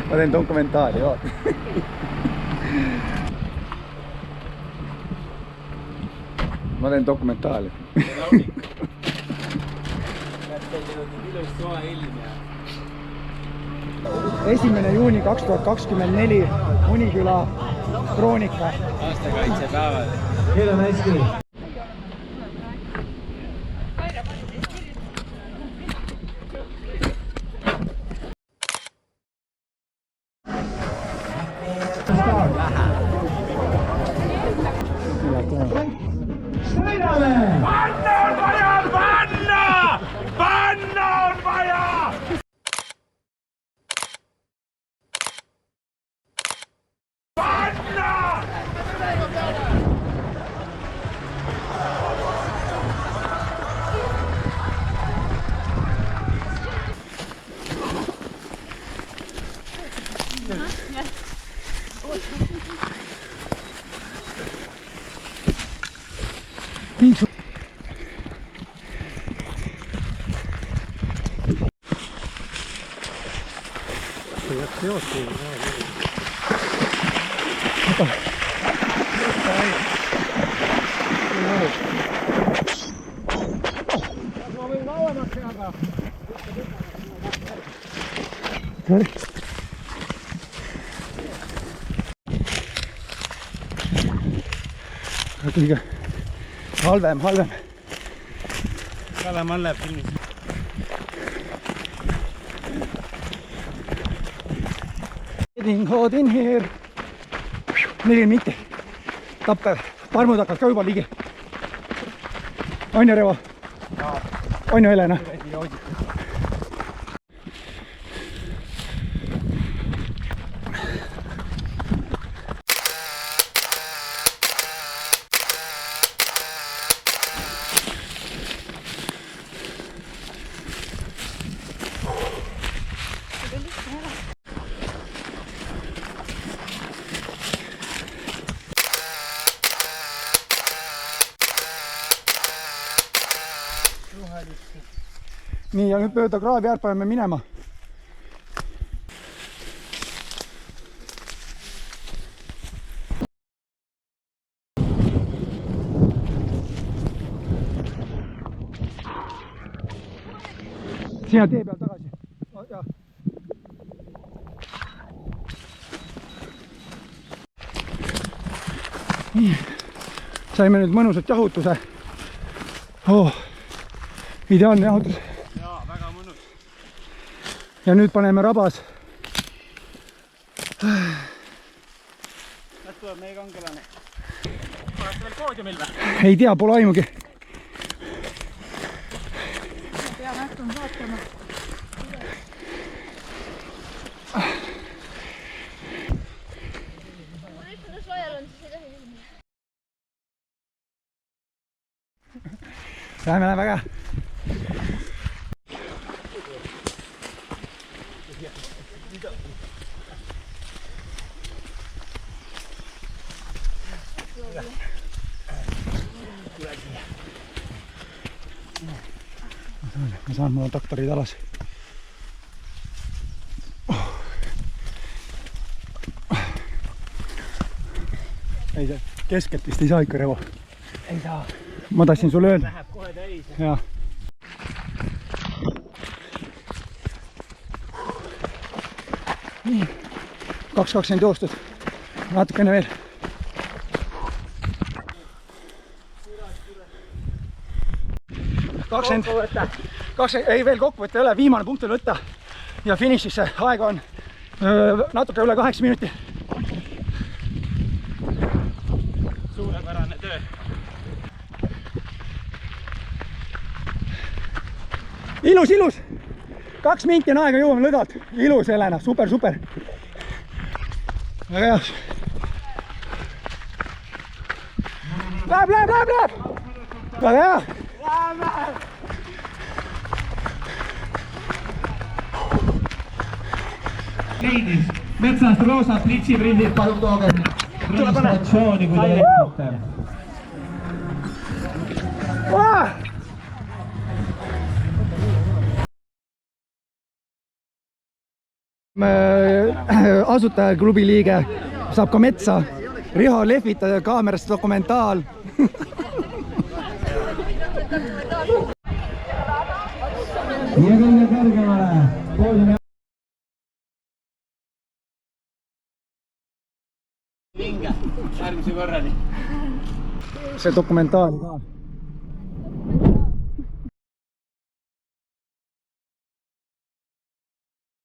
ma teen dokumentaali, vaata. Ma teen dokumentaali. 1. juuni 2024 Muniküla kroonika. Aastakaitsepäevad. Teil on hästi. Sõidame! Panna on vaja! Panna! Panna on vaja! Panna! Kõige halvem. Kalemann läheb filmis. Getting hot in here. 4 minti. Tappev. Parmud hakkavad ka juba ligi. On ju, Revo? On ju, Helena? Nii, ja nüüd mööda kraavi äärde paneme minema. Sina tee peal tagasi. Nii, saime nüüd mõnusat jahutuse. Ideaalne jahutus. Ja nüüd paneme rabas. Nüüd tuleb meie kangelane. Olete veel poodiumil või? Ei tea, pole aimugi. Peame hakkama vaatama. Mul üteldes laial on, siis ei tohi minna. Läheme väga. Ma saan, mul on traktorid alas. Ei, see keskelt vist ei saa ikka, Revo. Ei saa. Ma tahtsin sulle öelda. Läheb kohe täis. Jaa. Nii. 2.20 joostud. Natukene veel. Ei, veel kokkuvõtte ei ole, viimane punkt on võtta ja finišisse aega on natuke üle 8 minuti. Suurepärane töö. Ilus! 2 minti on aega, jõuame lõdvalt. Ilus, Helena, super! Väga hea. Läheb! Väga hea! Leidis metsast roosad pritsiprindid, palun tooge registratsiooni, kui te leidsite. Asutajaklubi liige saab ka metsa. Riho lehvitada kaamerast dokumentaal. Ja kõige kõrgemale poodiumi See dokumentaal ka.